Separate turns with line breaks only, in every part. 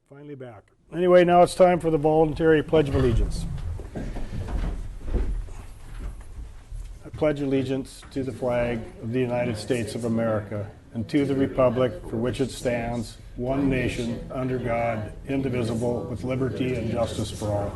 Finally back. Anyway, now it's time for the voluntary Pledge of Allegiance. I pledge allegiance to the flag of the United States of America and to the republic for which it stands, one nation, under God, indivisible, with liberty and justice for all.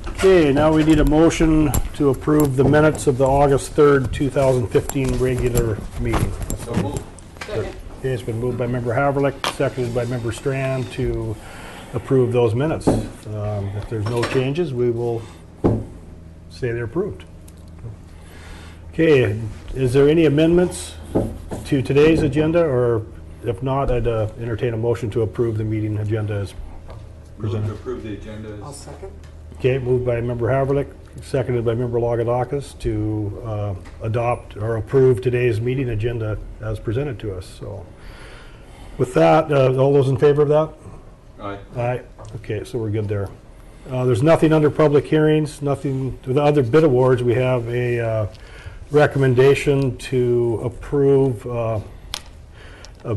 Okay, now we need a motion to approve the minutes of the August 3rd, 2015 regular meeting.
So moved.
Okay, it's been moved by Member Haverlick, seconded by Member Strand to approve those minutes. If there's no changes, we will say they're approved. Okay, is there any amendments to today's agenda, or if not, I'd entertain a motion to approve the meeting agenda as presented.
Move to approve the agenda.
I'll second.
Okay, moved by Member Haverlick, seconded by Member Lagadakis to adopt or approve today's meeting agenda as presented to us. So with that, all those in favor of that?
Aye.
Aye. Okay, so we're good there. There's nothing under public hearings, nothing with the other bid awards. We have a recommendation to approve a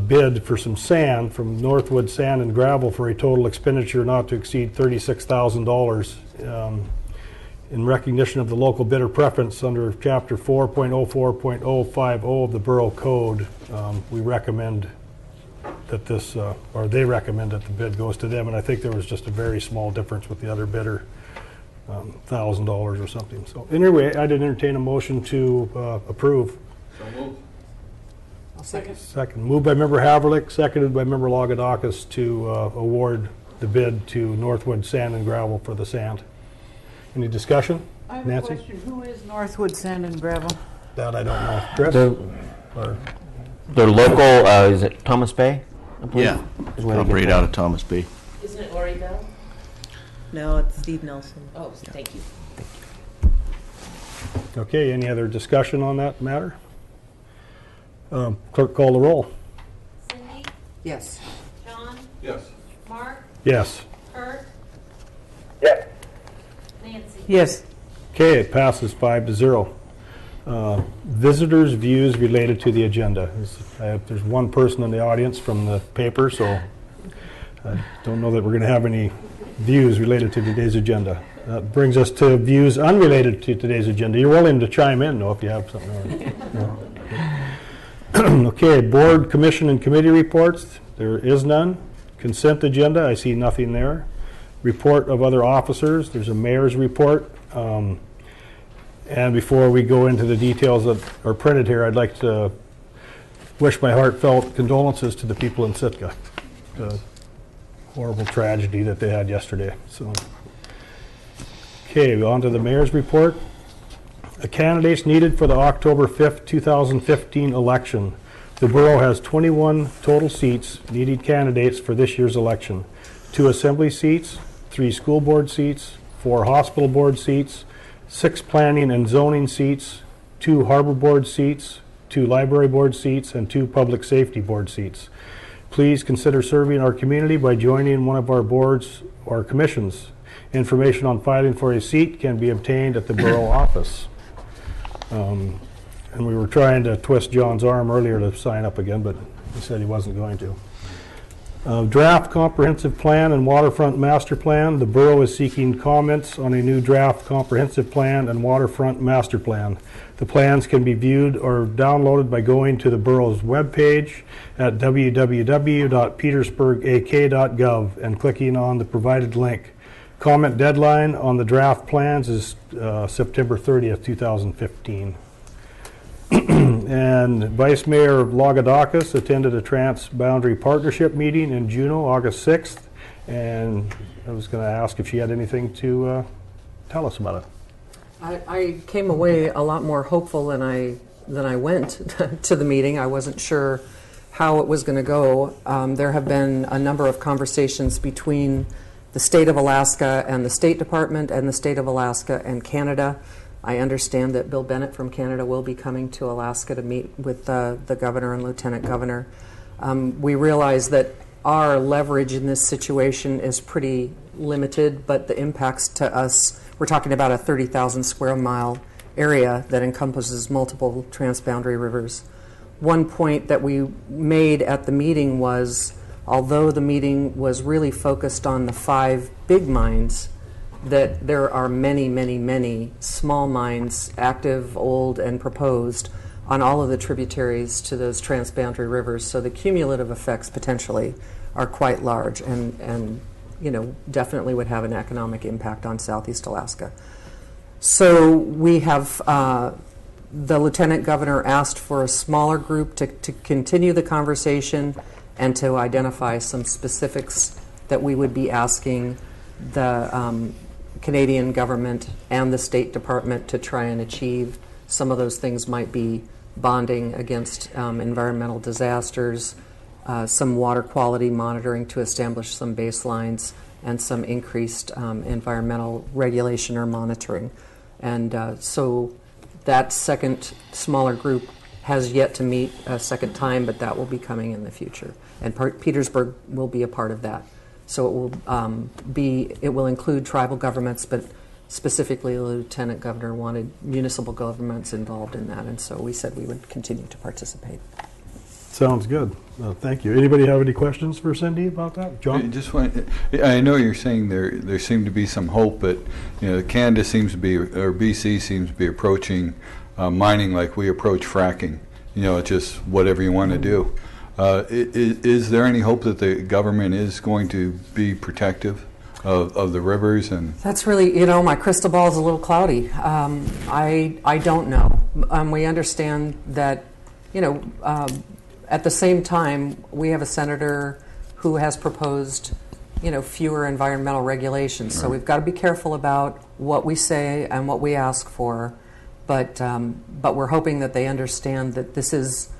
bid for some sand from Northwood Sand and Gravel for a total expenditure not to exceed $36,000 in recognition of the local bidder preference under Chapter 4.04.050 of the Borough Code. We recommend that this, or they recommend that the bid goes to them, and I think there was just a very small difference with the other bidder, $1,000 or something. So anyway, I'd entertain a motion to approve.
So moved.
I'll second.
Second, moved by Member Haverlick, seconded by Member Lagadakis to award the bid to Northwood Sand and Gravel for the sand. Any discussion?
I have
Nancy?
a question. Who is Northwood Sand and Gravel?
That I don't know. Chris?
They're local, is it Thomas Bay? I believe,
Yeah,
is where they get
operate
their-
out of Thomas Bay.
Isn't it Lori Bell?
No, it's Steve Nelson.
Oh, thank you.
Okay, any other discussion on that matter? Clerk, call the roll.
Cindy,
Yes.
John,
Yes.
Mark,
Yes.
Kurt,
Yes.
Nancy.
Yes.
Okay, it passes 5-0. Visitors' views related to the agenda. There's one person in the audience from the paper, so I don't know that we're going to have any views related to today's agenda. That brings us to views unrelated to today's agenda. You're willing to chime in, though, if you have something. No? Okay, board, commission, and committee reports. There is none. Consent agenda, I see nothing there. Report of other officers, there's a mayor's report. And before we go into the details that are printed here, I'd like to wish my heartfelt condolences to the people in Sitka. The horrible tragedy that they had yesterday. So, okay, on to the mayor's report. The candidates needed for the October 5th, 2015 election. The borough has 21 total seats, needed candidates for this year's election. 2 assembly seats, 3 school board seats, 4 hospital board seats, 6 planning and zoning seats, 2 harbor board seats, 2 library board seats, and 2 public safety board seats. Please consider serving our community by joining one of our boards or commissions. Information on filing for a seat can be obtained at the borough office. And we were trying to twist John's arm earlier to sign up again, but he said he wasn't going to. Draft comprehensive plan and waterfront master plan. The borough is seeking comments on a new draft comprehensive plan and waterfront master plan. The plans can be viewed or downloaded by going to the borough's webpage at www.petersburgak.gov and clicking on the provided link. Comment deadline on the draft plans is September 30th, 2015. And Vice Mayor Lagadakis attended a Trans-Boundary Partnership meeting in Juneau, August 6th, and I was going to ask if she had anything to tell us about it.
I came away a lot more hopeful than I went to the meeting. I wasn't sure how it was going to go. There have been a number of conversations between the state of Alaska and the State Department and the state of Alaska and Canada. I understand that Bill Bennett from Canada will be coming to Alaska to meet with the governor and lieutenant governor. We realize that our leverage in this situation is pretty limited, but the impacts to us, we're talking about a 30,000 square mile area that encompasses multiple transboundary rivers. one point that we made at the meeting was, although the meeting was really focused on the 5 big mines, that there are many, many, many small mines, active, old, and proposed, on all of the tributaries to those transboundary rivers. So the cumulative effects potentially are quite large, and definitely would have an economic impact on Southeast Alaska. So we have, the Lieutenant Governor asked for a smaller group to continue the conversation and to identify some specifics that we would be asking the Canadian government and the State Department to try and achieve. Some of those things might be bonding against environmental disasters, some water quality monitoring to establish some baselines, and some increased environmental regulation or monitoring. And so that second smaller group has yet to meet a second time, but that will be coming in the future. And Petersburg will be a part of that. So it will include tribal governments, but specifically the Lieutenant Governor wanted municipal governments involved in that, and so we said we would continue to participate.
Sounds good. Thank you. Anybody have any questions for Cindy about that? John?
I know you're saying there seemed to be some hope, but Canada seems to be, or BC seems to be approaching mining like we approach fracking. It's just whatever you want to do. Is there any hope that the government is going to be protective of the rivers? And
that's really, my crystal ball is a little cloudy. I don't know. We understand that, at the same time, we have a senator who has proposed, fewer environmental regulations. So we've got to be careful about what we say and what we ask for. But we're hoping that they understand that this is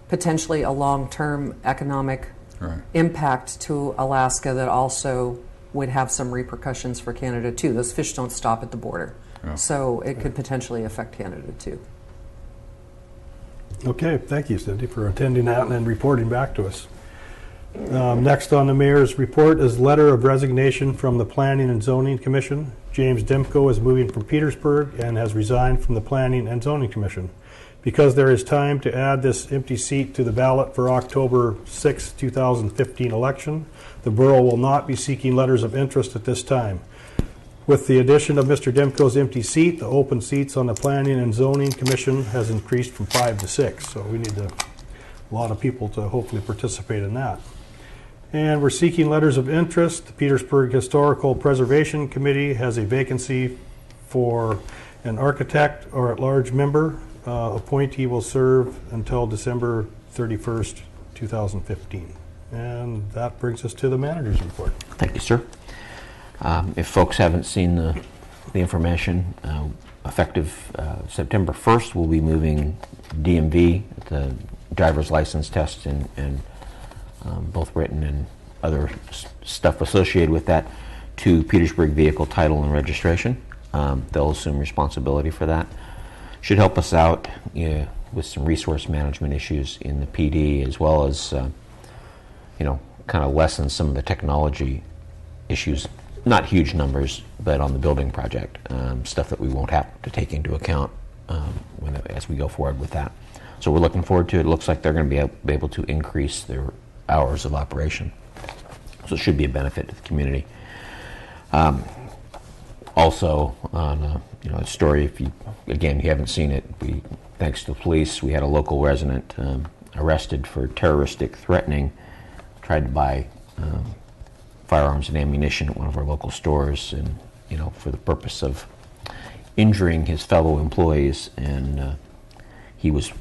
potentially a long-term economic impact to Alaska that also would have some repercussions for Canada too. Those fish don't stop at the border. Yeah. So it could potentially affect Canada too.
Okay, thank you, Cindy, for attending that and then reporting back to us. Next on the mayor's report is letter of resignation from the Planning and Zoning Commission. James Demko is moving from Petersburg and has resigned from the Planning and Zoning Commission. Because there is time to add this empty seat to the ballot for October 6, 2015 election, the borough will not be seeking letters of interest at this time. With the addition of Mr. Demko's empty seat, the open seats on the Planning and Zoning Commission has increased from 5 to 6. So we need a lot of people to hopefully participate in that. And we're seeking letters of interest. The Petersburg Historical Preservation Committee has a vacancy for an architect or at-large member. Appointee will serve until December 31st, 2015. And that brings us to the manager's report.
Thank you, sir. If folks haven't seen the information, effective September 1st, we'll be moving DMV, the driver's license test, and both written and other stuff associated with that, to Petersburg Vehicle Title and Registration. They'll assume responsibility for that. Should help us out with some resource management issues in the PD, as well as, kind of lessen some of the technology issues. Not huge numbers, but on the building project, stuff that we won't have to take into account as we go forward with that. So we're looking forward to it. It looks like they're going to be able to increase their hours of operation. So it should be a benefit to the community. Also, on a story, if you haven't seen it, thanks to the police, we had a local resident arrested for terroristic threatening, tried to buy firearms and ammunition at one of our local stores, and for the purpose of injuring his fellow employees, and he was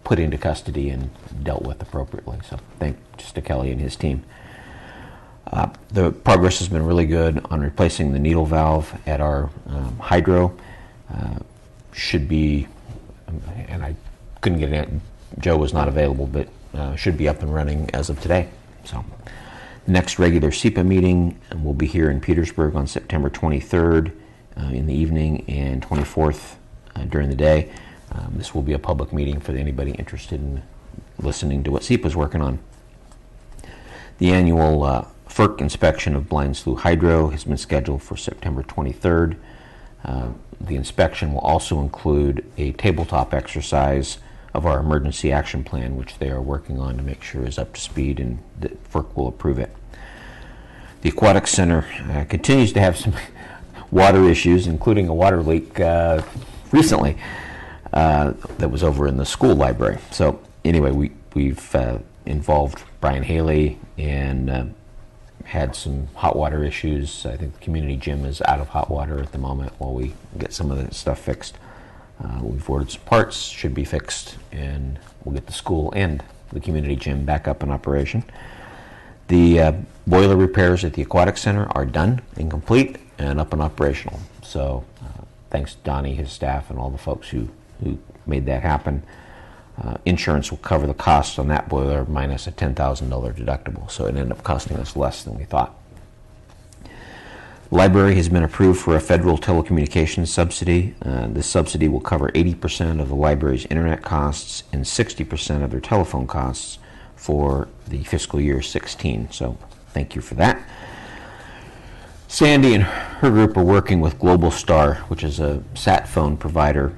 put into custody and dealt with appropriately. So thanks to Kelly and his team. The progress has been really good on replacing the needle valve at our hydro. Should be, and I couldn't get it, Joe was not available, but should be up and running as of today. So next regular SEPA meeting will be here in Petersburg on September 23rd in the evening and 24th during the day. This will be a public meeting for anybody interested in listening to what SEPA is working on. The annual FERC inspection of Blind Slough Hydro has been scheduled for September 23rd. The inspection will also include a tabletop exercise of our emergency action plan, which they are working on to make sure is up to speed and that FERC will approve it. The Aquatic Center continues to have some water issues, including a water leak recently that was over in the school library. So anyway, we've involved Brian Haley and had some hot water issues. I think the community gym is out of hot water at the moment while we get some of that stuff fixed. We've ordered some parts, should be fixed, and we'll get the school and the community gym back up in operation. The boiler repairs at the Aquatic Center are done and complete and up and operational. So thanks to Donnie, his staff, and all the folks who made that happen. Insurance will cover the cost on that boiler minus a $10,000 deductible, so it ended up costing us less than we thought. Library has been approved for a federal telecommunications subsidy. This subsidy will cover 80% of the library's internet costs and 60% of their telephone costs for the fiscal year 16. So thank you for that. Sandy and her group are working with Global Star, which is a sat phone provider,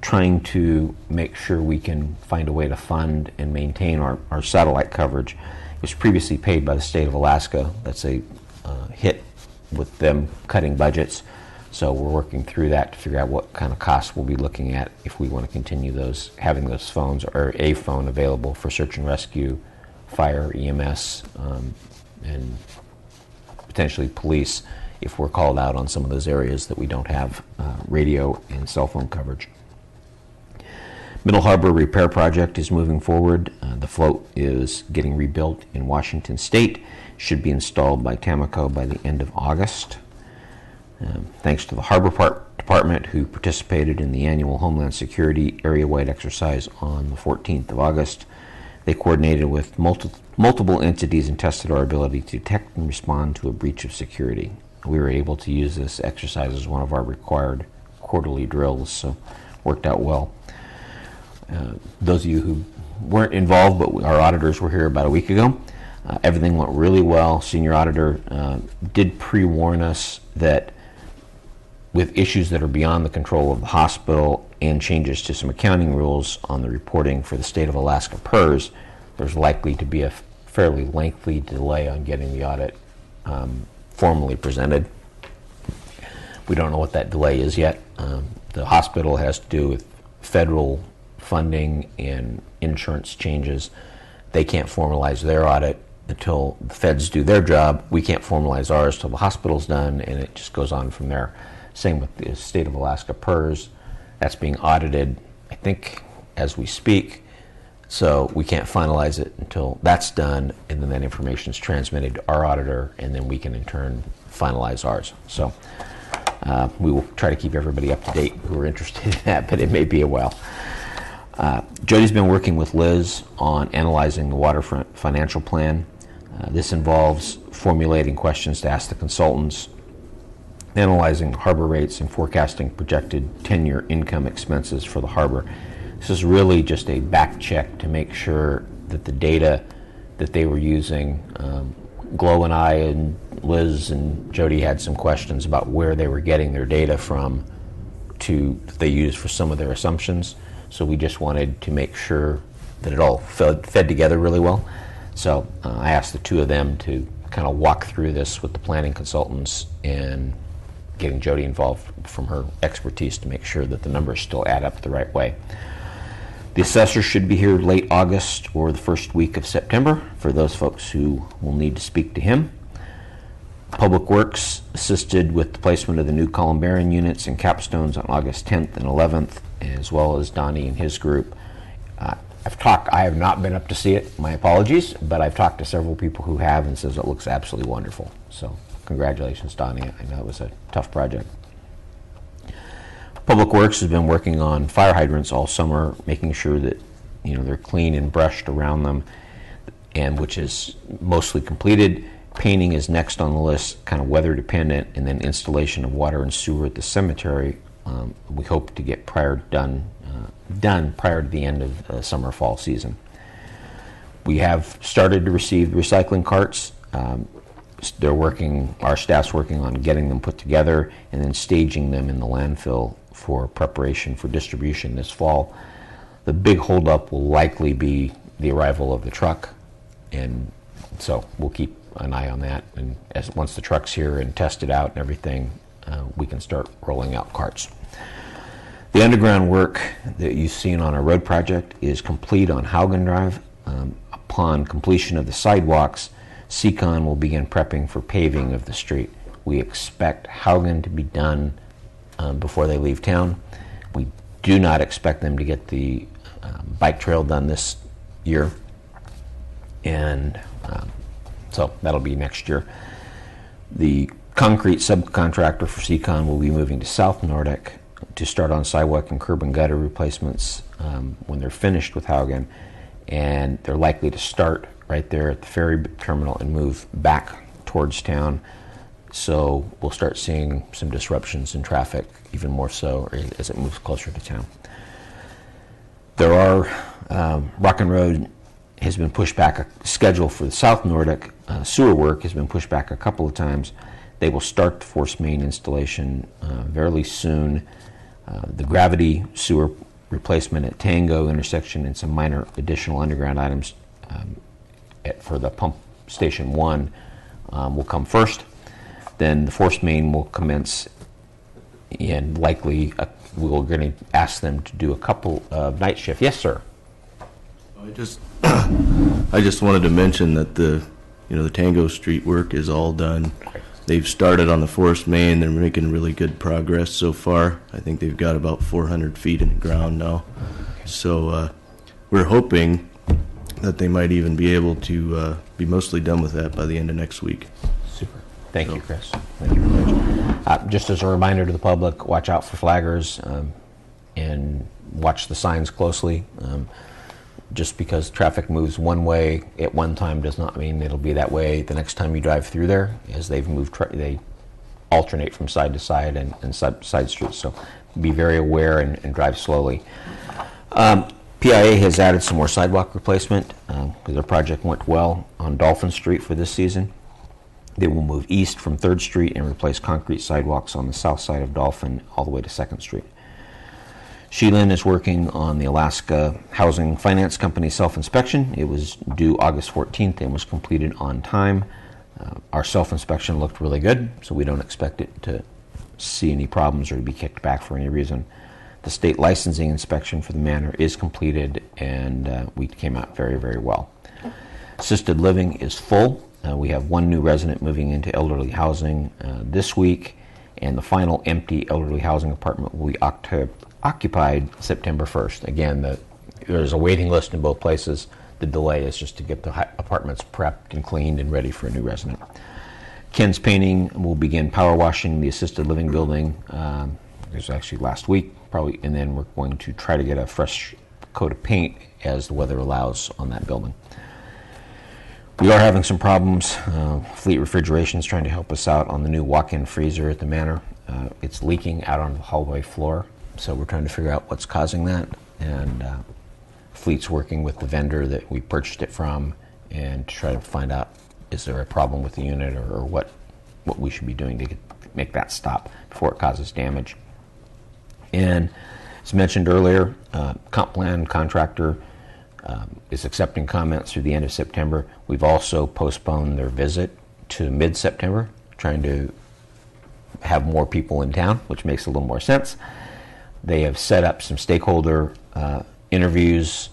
trying to make sure we can find a way to fund and maintain our satellite coverage. It was previously paid by the state of Alaska. That's a hit with them cutting budgets. So we're working through that to figure out what kind of costs we'll be looking at if we want to continue having those phones or a phone available for search and rescue, fire, EMS, and potentially police if we're called out on some of those areas that we don't have radio and cell phone coverage. Middle Harbor repair project is moving forward. The float is getting rebuilt in Washington State. Should be installed by Tamco by the end of August. Thanks to the Harbor Department, who participated in the annual Homeland Security area-wide exercise on the 14th of August. They coordinated with multiple entities and tested our ability to detect and respond to a breach of security. We were able to use this exercise as one of our required quarterly drills, so worked out well. Those of you who weren't involved, but our auditors were here about a week ago, everything went really well. Senior auditor did pre-warn us that with issues that are beyond the control of the hospital and changes to some accounting rules on the reporting for the state of Alaska PERS, there's likely to be a fairly lengthy delay on getting the audit formally presented. We don't know what that delay is yet. The hospital has to do with federal funding and insurance changes. They can't formalize their audit until the feds do their job. We can't formalize ours till the hospital's done, and it just goes on from there. Same with the state of Alaska PERS. That's being audited, I think, as we speak. So we can't finalize it until that's done, and then that information is transmitted to our auditor, and then we can in turn finalize ours. So we will try to keep everybody up to date who are interested in that, but it may be a while. Jody's been working with Liz on analyzing the waterfront financial plan. This involves formulating questions to ask the consultants, analyzing harbor rates, and forecasting projected 10-year income expenses for the harbor. This is really just a back check to make sure that the data that they were using, Glow and I and Liz and Jody had some questions about where they were getting their data from that they used for some of their assumptions. So we just wanted to make sure that it all fed together really well. So I asked the two of them to kind of walk through this with the planning consultants and getting Jody involved from her expertise to make sure that the numbers still add up the right way. The assessor should be here late August or the first week of September for those folks who will need to speak to him. Public Works assisted with the placement of the new Columbarium units and capstones on August 10th and 11th, as well as Donnie and his group. I have not been up to see it, my apologies, but I've talked to several people who have and says it looks absolutely wonderful. So congratulations, Donnie. I know it was a tough project. Public Works has been working on fire hydrants all summer, making sure that they're clean and brushed around them, and which is mostly completed. Painting is next on the list, kind of weather dependent, and then installation of water and sewer at the cemetery. We hope to get done prior to the end of the summer-fall season. We have started to receive recycling carts. Our staff's working on getting them put together and then staging them in the landfill for preparation for distribution this fall. The big holdup will likely be the arrival of the truck, and so we'll keep an eye on that. And once the truck's here and tested out and everything, we can start rolling out carts. The underground work that you've seen on our road project is complete on Haugen Drive. Upon completion of the sidewalks, Seacon will begin prepping for paving of the street. We expect Haugen to be done before they leave town. We do not expect them to get the bike trail done this year, and so that'll be next year. The concrete subcontractor for Seacon will be moving to South Nordic to start on sidewalk and curb and gutter replacements when they're finished with Haugen, and they're likely to start right there at the ferry terminal and move back towards town. So we'll start seeing some disruptions in traffic, even more so as it moves closer to town. There are, Rock and Road has been pushed back. A schedule for the South Nordic sewer work has been pushed back a couple of times. They will start the force main installation fairly soon. The gravity sewer replacement at Tango intersection and some minor additional underground items for the pump station 1 will come first. Then the force main will commence, and likely we're going to ask them to do a couple of night shifts. Yes, sir.
I just wanted to mention that the Tango Street work is all done. They've started on the force main. They're making really good progress so far. I think they've got about 400 feet in the ground now. So we're hoping that they might even be able to be mostly done with that by the end of next week.
Super. Thank you, Chris. Thank you very much. Just as a reminder to the public, watch out for flaggers and watch the signs closely. Just because traffic moves one way at one time does not mean it'll be that way the next time you drive through there. As they've moved, they alternate from side to side and side streets. So be very aware and drive slowly. PIA has added some more sidewalk replacement because their project went well on Dolphin Street for this season. They will move east from 3rd Street and replace concrete sidewalks on the south side of Dolphin all the way to 2nd Street. Sheelan is working on the Alaska Housing Finance Company self-inspection. It was due August 14th and was completed on time. Our self-inspection looked really good, so we don't expect it to see any problems or to be kicked back for any reason. The state licensing inspection for the manor is completed, and we came out very, very well. Assisted living is full. We have one new resident moving into elderly housing this week, and the final empty elderly housing apartment will be occupied September 1st. Again, there's a waiting list in both places. The delay is just to get the apartments prepped and cleaned and ready for a new resident. Ken's Painting will begin power washing the assisted living building. It was actually last week, probably, and then we're going to try to get a fresh coat of paint as the weather allows on that building. We are having some problems. Fleet Refrigeration is trying to help us out on the new walk-in freezer at the manor. It's leaking out on the hallway floor. So we're trying to figure out what's causing that, and Fleet's working with the vendor that we purchased it from and to try to find out, is there a problem with the unit or what we should be doing to make that stop before it causes damage. And as mentioned earlier, comp plan contractor is accepting comments through the end of September. We've also postponed their visit to mid-September, trying to have more people in town, which makes a little more sense. They have set up some stakeholder interviews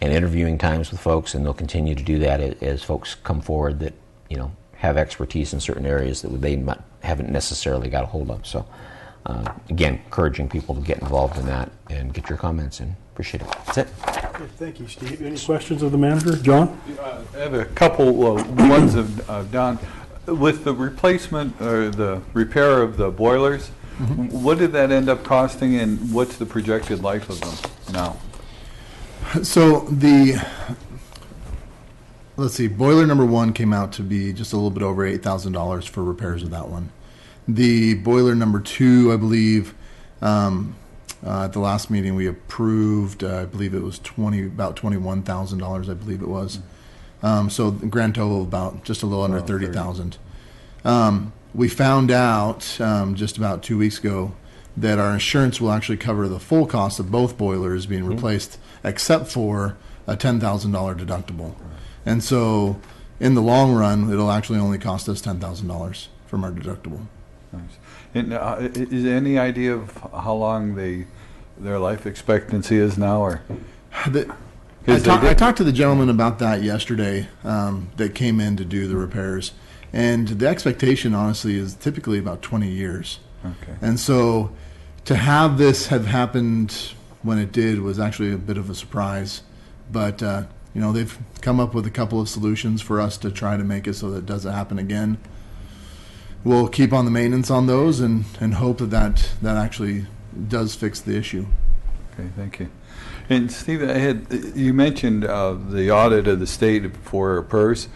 and interviewing times with folks, and they'll continue to do that as folks come forward that have expertise in certain areas that they haven't necessarily got a hold of. So again, encouraging people to get involved in that and get your comments in. Appreciate it. That's it.
Okay, thank you, Steve. Any questions of the manager? John?
I have a couple ones of Don. With the replacement or the repair of the boilers, what did that end up costing, and what's the projected life of them now?
So let's see, boiler number 1 came out to be just a little bit over $8,000 for repairs of that one. The boiler number 2, I believe, at the last meeting we approved, I believe it was about $21,000, I believe it was. So the grand total of about just a little under $30,000. We found out just about 2 weeks ago that our insurance will actually cover the full cost of both boilers being replaced, except for a $10,000 deductible. And so, in the long run, it'll actually only cost us $10,000 from our deductible.
Nice. And is there any idea of how long their life expectancy is now, or?
I talked to the gentleman about that yesterday that came in to do the repairs, and the expectation, honestly, is typically about 20 years.
Okay.
And so, to have this have happened when it did was actually a bit of a surprise. But they've come up with a couple of solutions for us to try to make it so that it doesn't happen again. We'll keep on the maintenance on those and hope that actually does fix the issue.
Okay, thank you. And Steve, you mentioned the audit of the state for PERS.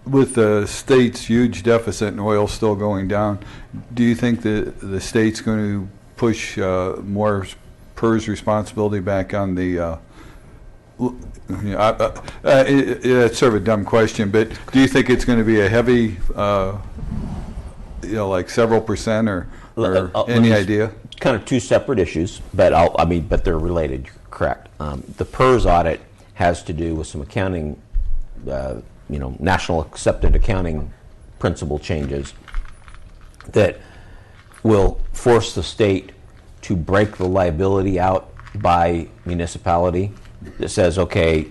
With the state's huge deficit and oil still going down, do you think the state's going to push more PERS responsibility back on the it's sort of a dumb question, but do you think it's going to be a heavy, like several percent, or any idea?
Kind of two separate issues, but but they're related. You're correct. The PERS audit has to do with some accounting, national accepted accounting principle changes that will force the state to break the liability out by municipality. That says, okay,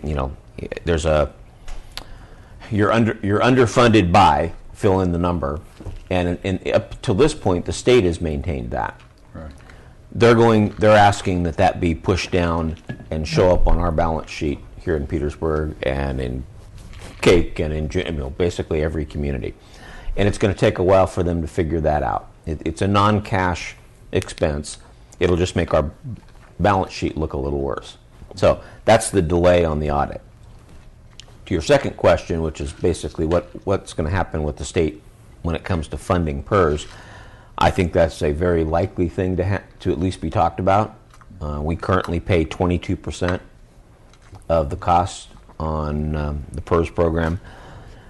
there's you're underfunded by, fill in the number, and up till this point, the state has maintained that.
Right.
They're asking that be pushed down and show up on our balance sheet here in Petersburg and in Cake and in basically every community, and it's going to take a while for them to figure that out. It's a non-cash expense. It'll just make our balance sheet look a little worse. So that's the delay on the audit. To your second question, which is basically what's going to happen with the state when it comes to funding PERS, I think that's a very likely thing to at least be talked about. We currently pay 22% of the cost on the PERS program.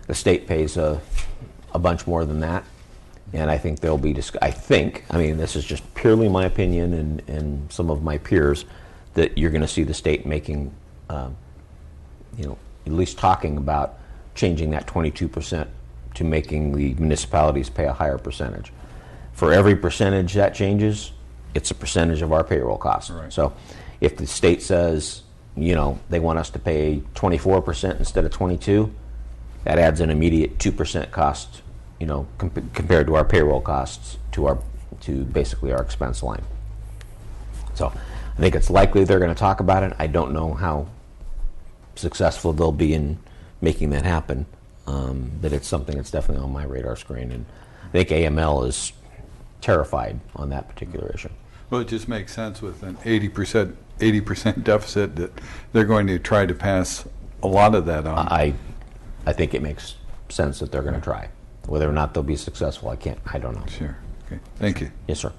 The state pays a bunch more than that, and I think there'll be this is just purely my opinion and some of my peers, that you're going to see the state making, at least talking about changing that 22% to making the municipalities pay a higher percentage. For every percentage that changes, it's a percentage of our payroll costs.
Right.
So if the state says, they want us to pay 24% instead of 22%, that adds an immediate 2% cost, compared to our payroll costs to basically our expense line. So I think it's likely they're going to talk about it. I don't know how successful they'll be in making that happen, but it's something that's definitely on my radar screen, and I think AML is terrified on that particular issue.
Well, it just makes sense with an 80% deficit that they're going to try to pass a lot of that on.
I think it makes sense that they're going to try. Whether or not they'll be successful, I don't know.
Sure. Okay. Thank you.
Yes, sir.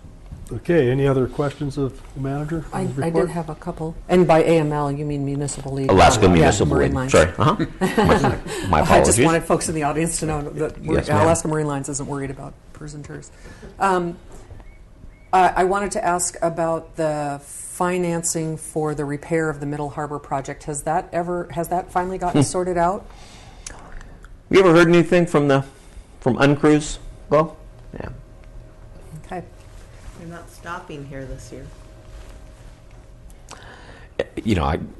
Okay, any other questions of the manager?
I
Report?
did have a couple. And by AML, you mean Municipal League?
Alaska
Yeah,
Municipal
Marine
League.
Lines.
Sorry. My apologies.
I just wanted folks in the audience to know that
Yes, ma'am.
Alaska Marine Lines isn't worried about PERS and TERS. I wanted to ask about the financing for the repair of the Middle Harbor project. Has that finally gotten sorted out?
You ever heard anything from Uncruise, Bo? Yeah.
Okay.
They're not stopping here this year.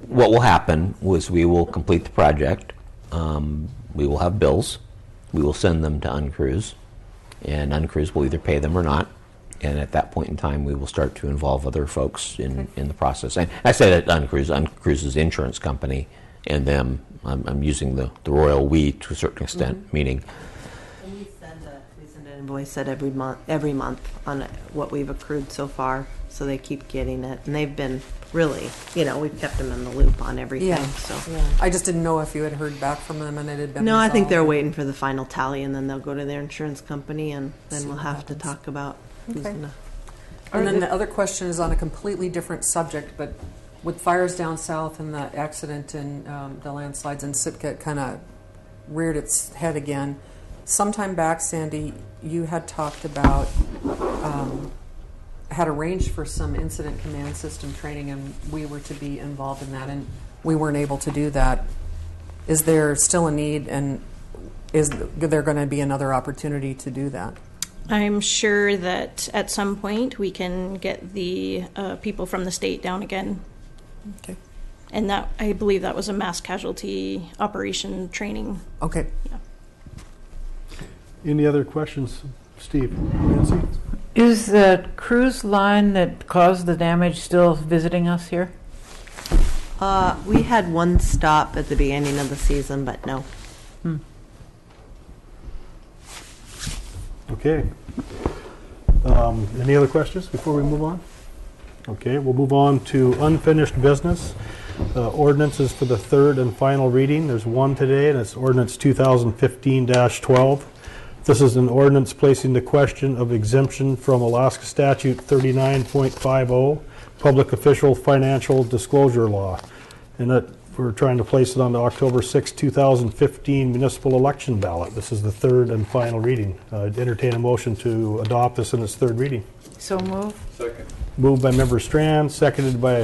What will happen was we will complete the project. We will have bills. We will send them to Uncruise, and Uncruise will either pay them or not. And at that point in time, we will start to involve other folks in the process. And I say that Uncruise's insurance company and them. I'm using the royal we to a certain extent, meaning.
And we send an invoice every month on what we've accrued so far, so they keep getting it. And they've been really, we've kept them in the loop on everything.
Yeah.
So.
Yeah. I just didn't know if you had heard back from them and it had been
No, I think
resolved.
they're waiting for the final tally, and then they'll go to their insurance company, and then we'll have to talk about who's
Okay.
gonna.
And then the other question is on a completely different subject, but with fires down south and the accident and the landslides in Sitka kind of reared its head again. Sometime back, Sandy, you had talked about had arranged for some incident command system training, and we were to be involved in that, and we weren't able to do that. Is there still a need, and is there going to be another opportunity to do that?
I'm sure that at some point we can get the people from the state down again.
Okay.
And that, I believe that was a mass casualty operation training.
Okay.
Yeah.
Any other questions? Steve, Nancy?
Is the cruise line that caused the damage still visiting us here?
We had one stop at the beginning of the season, but no.
Okay. Any other questions before we move on? Okay, we'll move on to unfinished business. Ordinances for the third and final reading. There's one today, and it's ordinance 2015-12. This is an ordinance placing the question of exemption from Alaska Statute 39.50, Public Official Financial Disclosure Law. And that we're trying to place it on the October 6, 2015 municipal election ballot. This is the third and final reading. I'd entertain a motion to adopt this in its third reading.
So move.
Second.
Moved by Member Strand, seconded by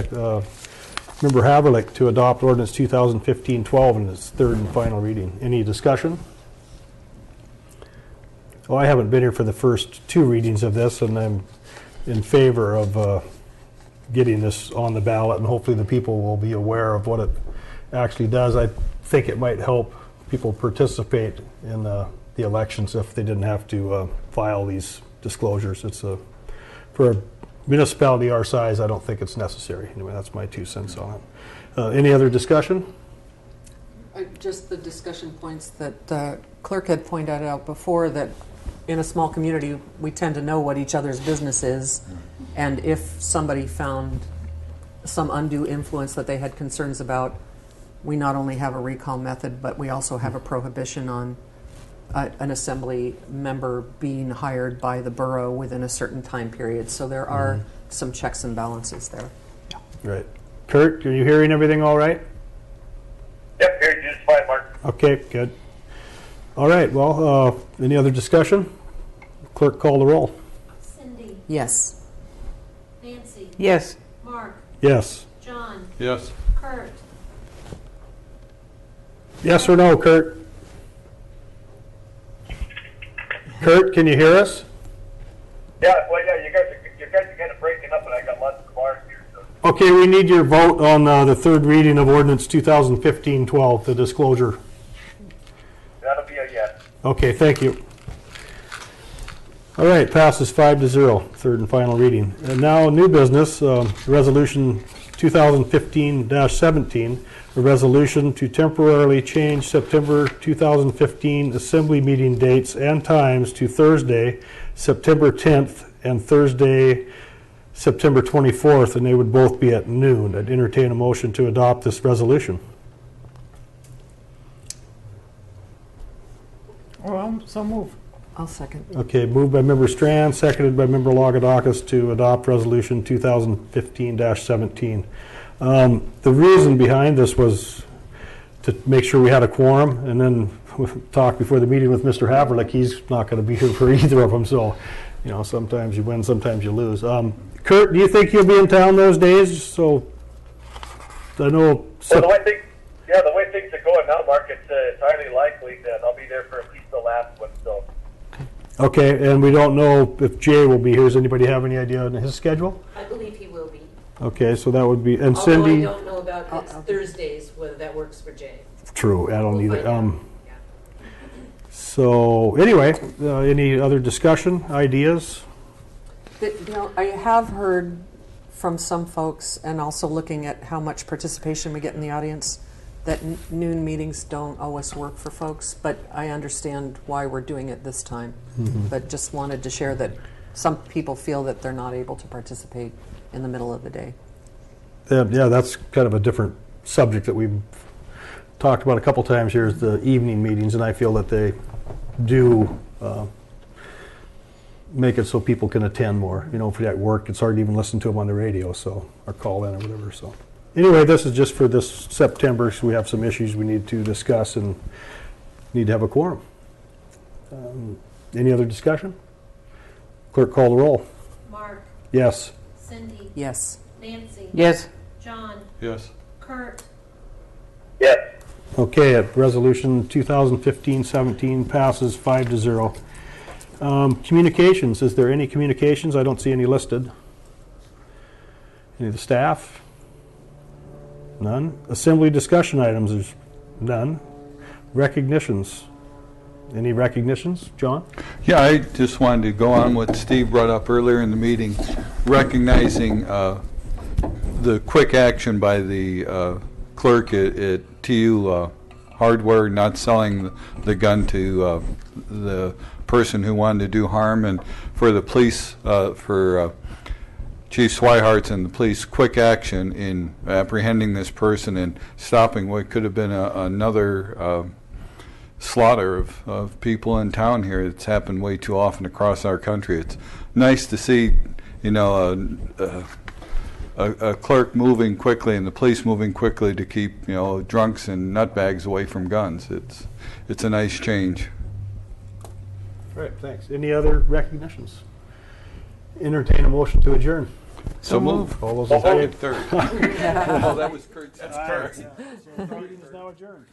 Member Haverlick to adopt ordinance 2015-12 in its third and final reading. Any discussion? Well, I haven't been here for the first two readings of this, and I'm in favor of getting this on the ballot, and hopefully the people will be aware of what it actually does. I think it might help people participate in the elections if they didn't have to file these disclosures. It's for a municipality our size, I don't think it's necessary. Anyway, that's my 2 cents on it. Any other discussion?
Just the discussion points that the clerk had pointed out before, that in a small community, we tend to know what each other's business is. And if somebody found some undue influence that they had concerns about, we not only have a recall method, but we also have a prohibition on an assembly member being hired by the borough within a certain time period. So there are some checks and balances there.
Right. Kurt, are you hearing everything all right?
Yep, hearing you just fine, Mark.
Okay, good. All right, well, any other discussion? Clerk, call the roll.
Cindy,
Yes.
Nancy,
Yes.
Mark,
Yes.
John,
Yes.
Kurt.
Yes or no, Kurt? Kurt, can you hear us?
Yeah, well, yeah, you guys are kind of breaking up, and I got lots of cars here. So.
Okay, we need your vote on the third reading of ordinance 2015-12, the disclosure.
That'll be a yes.
Okay, thank you. All right, passes 5-0, third and final reading. And now, new business, resolution 2015-17, a resolution to temporarily change September 2015 assembly meeting dates and times to Thursday, September 10th, and Thursday, September 24th, and they would both be at noon. I'd entertain a motion to adopt this resolution.
Well, so move.
I'll second.
Okay, moved by Member Strand, seconded by Member Lagadakis to adopt Resolution 2015-17. The reason behind this was to make sure we had a quorum, and then we talked before the meeting with Mr. Haverlick. He's not going to be here for either of them, so you know, sometimes you win, sometimes you lose. Kurt, do you think you'll be in town those days? So I know.
Well, the way things are going now, Mark, it's highly likely that I'll be there for at least the last one. So.
Okay, and we don't know if Jay will be here. Does anybody have any idea on his schedule?
I believe he will be.
Okay, so that would be, and
Although
Cindy.
I don't know about his Thursdays, whether that works for Jay.
True, I don't
We'll
either.
find out. Yeah.
So anyway, any other discussion, ideas?
You know, I have heard from some folks, and also looking at how much participation we get in the audience, that noon meetings don't always work for folks, but I understand why we're doing it this time. But just wanted to share that some people feel that they're not able to participate in the middle of the day.
Yeah, that's kind of a different subject that we've talked about a couple times here, is the evening meetings, and I feel that they do make it so people can attend more. You know, if you're at work, it's hard to even listen to them on the radio, so, or call in or whatever. So anyway, this is just for this September, so we have some issues we need to discuss and need to have a quorum. Any other discussion? Clerk call the roll.
Mark,
Yes.
Cindy,
Yes.
Nancy,
Yes.
John,
Yes.
Kurt,
Yes.
Okay, resolution 2015-17 passes 5-0. Communications, is there any communications? I don't see any listed. Any of the staff? None. Assembly discussion items, there's none. Recognitions. Any recognitions, John?
Yeah, I just wanted to go on what Steve brought up earlier in the meeting, recognizing the quick action by the clerk at TU Hardware, not selling the gun to the person who wanted to do harm, and for the police, for Chief Swihart's and the police quick action in apprehending this person and stopping what could have been another slaughter of people in town here. It's happened way too often across our country. It's nice to see, you know, a clerk moving quickly and the police moving quickly to keep, you know, drunks and nutbags away from guns. It's a nice change.
All right, thanks. Any other recognitions? Entertain a motion to adjourn.
So move.
All those in favor?
Third. Oh, that was Kurt.
That's Kurt. Meeting is now adjourned.